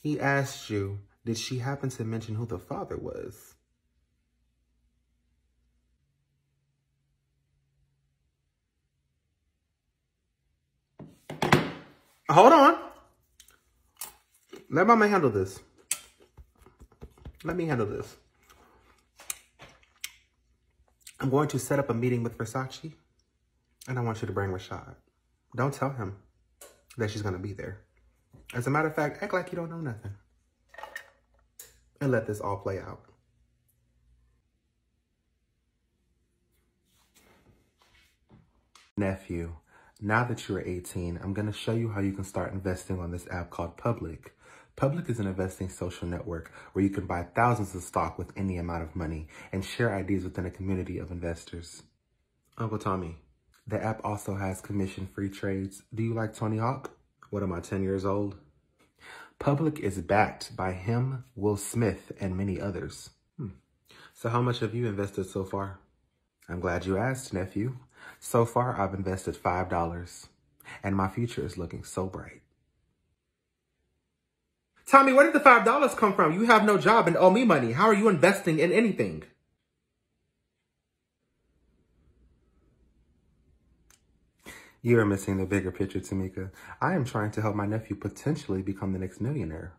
Speaker 1: he asked you, did she happen to mention who the father was? Hold on. Let Mama handle this. Let me handle this. I'm going to set up a meeting with Versace, and I want you to bring Rashad. Don't tell him that she's going to be there. As a matter of fact, act like you don't know nothing. And let this all play out. Nephew, now that you're 18, I'm going to show you how you can start investing on this app called Public. Public is an investing social network where you can buy thousands of stock with any amount of money and share ideas within a community of investors. Uncle Tommy, the app also has commission-free trades. Do you like Tony Hawk? What am I, 10 years old? Public is backed by him, Will Smith, and many others. So how much have you invested so far? I'm glad you asked, nephew. So far, I've invested $5, and my future is looking so bright. Tommy, where did the $5 come from? You have no job and owe me money. How are you investing in anything? You are missing the bigger picture, Tamika. I am trying to help my nephew potentially become the next millionaire.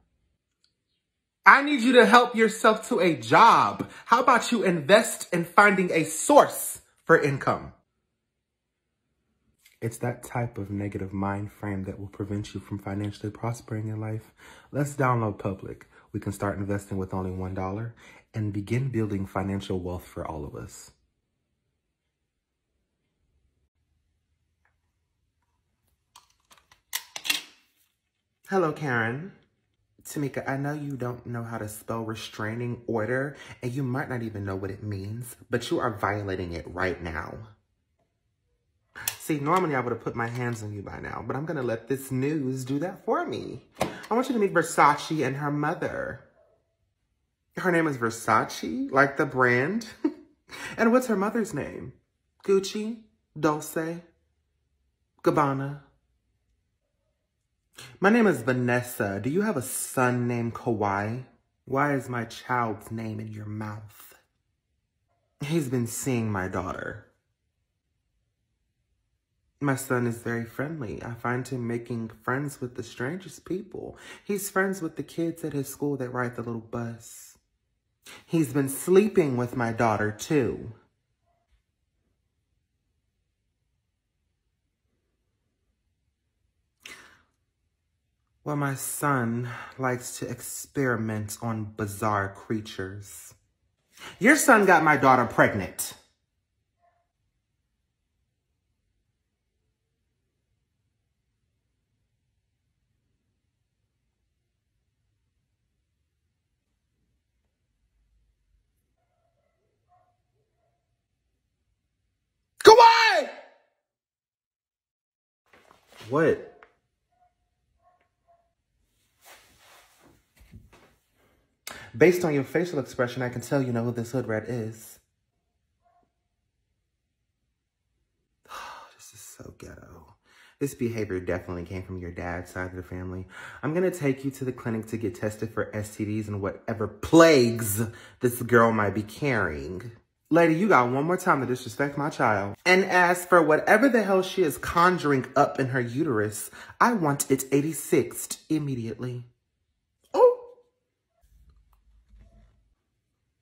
Speaker 1: I need you to help yourself to a job. How about you invest in finding a source for income? It's that type of negative mind frame that will prevent you from financially prospering in life. Let's download Public. We can start investing with only $1 and begin building financial wealth for all of us. Hello, Karen. Tamika, I know you don't know how to spell restraining order, and you might not even know what it means, but you are violating it right now. See, normally I would have put my hands on you by now, but I'm going to let this news do that for me. I want you to meet Versace and her mother. Her name is Versace, like the brand. And what's her mother's name? Gucci, Dolce, Gabbana. My name is Vanessa. Do you have a son named Kawhi? Why is my child's name in your mouth? He's been seeing my daughter. My son is very friendly. I find him making friends with the strangest people. He's friends with the kids at his school that ride the little bus. He's been sleeping with my daughter, too. Well, my son likes to experiment on bizarre creatures. Your son got my daughter pregnant. Kawhi! What? Based on your facial expression, I can tell you know who this hood rat is. This is so ghetto. This behavior definitely came from your dad's side of the family. I'm going to take you to the clinic to get tested for STDs and whatever plagues this girl might be carrying. Lady, you got one more time to disrespect my child. And as for whatever the hell she is conjuring up in her uterus, I want it 86'd immediately. Oh!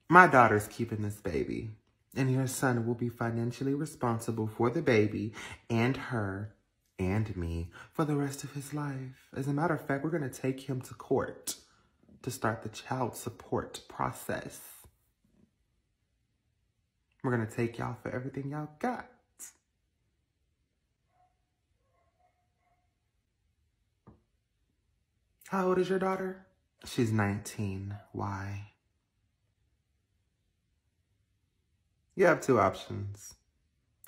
Speaker 1: My daughter's keeping this baby, and your son will be financially responsible for the baby and her and me for the rest of his life. As a matter of fact, we're going to take him to court to start the child support process. We're going to take y'all for everything y'all got. How old is your daughter? She's 19. Why? You have two options,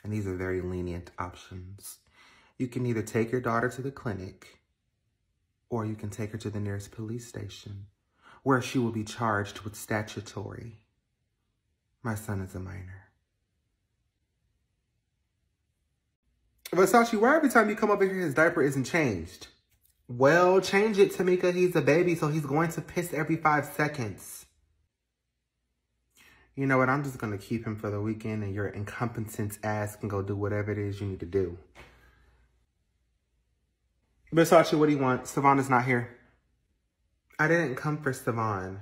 Speaker 1: and these are very lenient options. You can either take your daughter to the clinic, or you can take her to the nearest police station, where she will be charged with statutory. My son is a minor. Versace, why every time you come over here, his diaper isn't changed? Well, change it, Tamika. He's a baby, so he's going to piss every 5 seconds. You know what? I'm just going to keep him for the weekend, and your incompetent ass can go do whatever it is you need to do. Versace, what do you want? Savannah's not here. I didn't come for Savannah.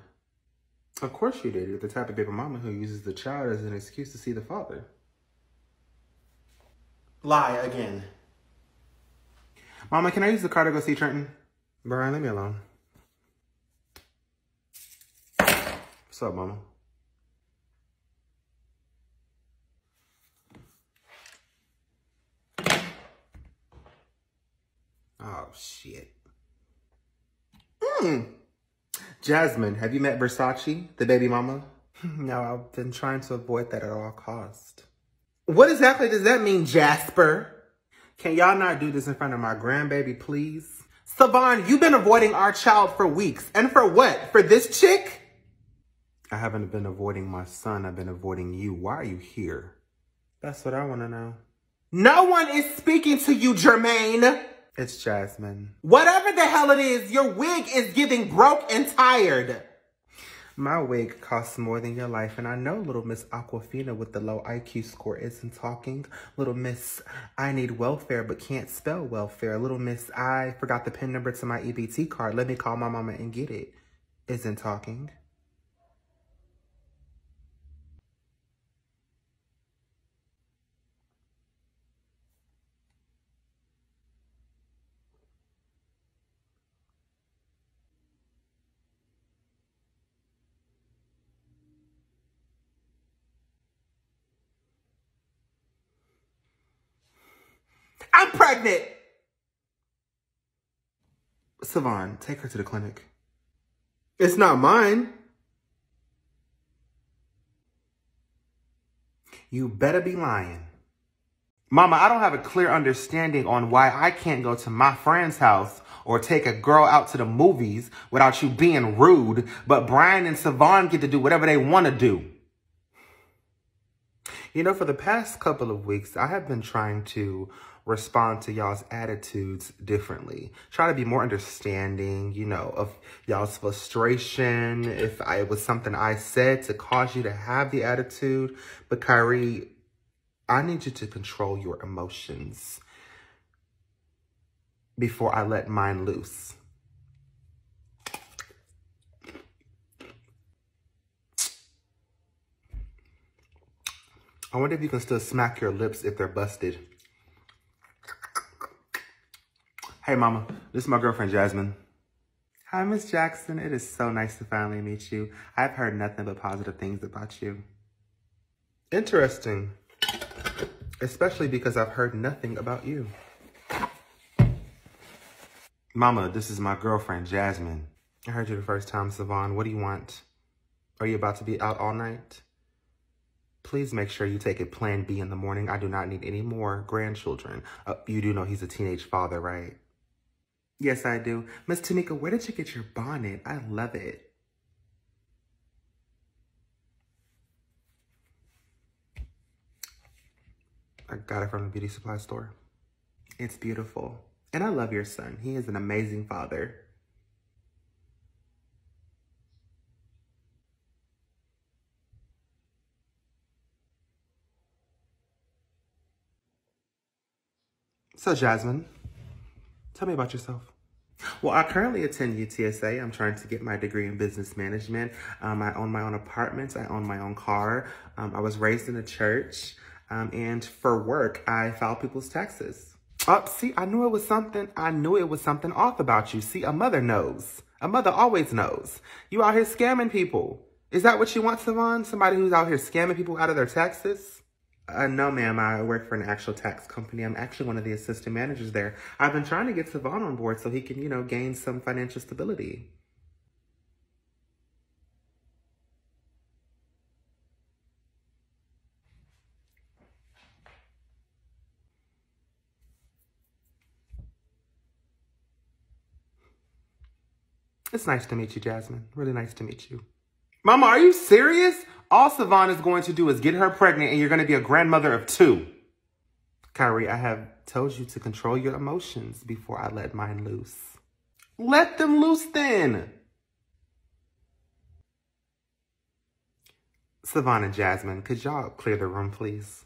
Speaker 1: Of course you did. You're the type of baby mama who uses the child as an excuse to see the father. Lie again. Mama, can I use the car to go see Trenton? Brian, leave me alone. What's up, Mama? Oh, shit. Jasmine, have you met Versace, the baby mama? No, I've been trying to avoid that at all costs. What exactly does that mean, Jasper? Can y'all not do this in front of my grandbaby, please? Savon, you've been avoiding our child for weeks. And for what? For this chick? I haven't been avoiding my son. I've been avoiding you. Why are you here? That's what I want to know. No one is speaking to you, Jermaine. It's Jasmine. Whatever the hell it is, your wig is getting broke and tired. My wig costs more than your life, and I know little Miss Aquafina with the low IQ score isn't talking. Little Miss I need welfare but can't spell welfare. Little Miss I forgot the PIN number to my EBT card. Let me call my mama and get it. Isn't talking. I'm pregnant! Savon, take her to the clinic. It's not mine. You better be lying. Mama, I don't have a clear understanding on why I can't go to my friend's house or take a girl out to the movies without you being rude, but Brian and Savon get to do whatever they want to do. You know, for the past couple of weeks, I have been trying to respond to y'all's attitudes differently. Try to be more understanding, you know, of y'all's frustration. If it was something I said to cause you to have the attitude. But Kyrie, I need you to control your emotions before I let mine loose. I wonder if you can still smack your lips if they're busted. Hey, Mama, this is my girlfriend, Jasmine. Hi, Miss Jackson. It is so nice to finally meet you. I've heard nothing but positive things about you. Interesting. Especially because I've heard nothing about you. Mama, this is my girlfriend, Jasmine. I heard you the first time, Savon. What do you want? Are you about to be out all night? Please make sure you take a plan B in the morning. I do not need any more grandchildren. You do know he's a teenage father, right? Yes, I do. Miss Tamika, where did you get your bonnet? I love it. I got it from the beauty supply store. It's beautiful. And I love your son. He is an amazing father. So, Jasmine, tell me about yourself. Well, I currently attend UTSA. I'm trying to get my degree in business management. I own my own apartments. I own my own car. I was raised in a church. And for work, I file people's taxes. See, I knew it was something. I knew it was something off about you. See, a mother knows. A mother always knows. You out here scamming people. Is that what you want, Savon? Somebody who's out here scamming people out of their taxes? No, ma'am. I work for an actual tax company. I'm actually one of the assistant managers there. I've been trying to get Savon on board so he can, you know, gain some financial stability. It's nice to meet you, Jasmine. Really nice to meet you. Mama, are you serious? All Savon is going to do is get her pregnant and you're going to be a grandmother of 2. Kyrie, I have told you to control your emotions before I let mine loose. Let them loose then. Savon and Jasmine, could y'all clear the room, please?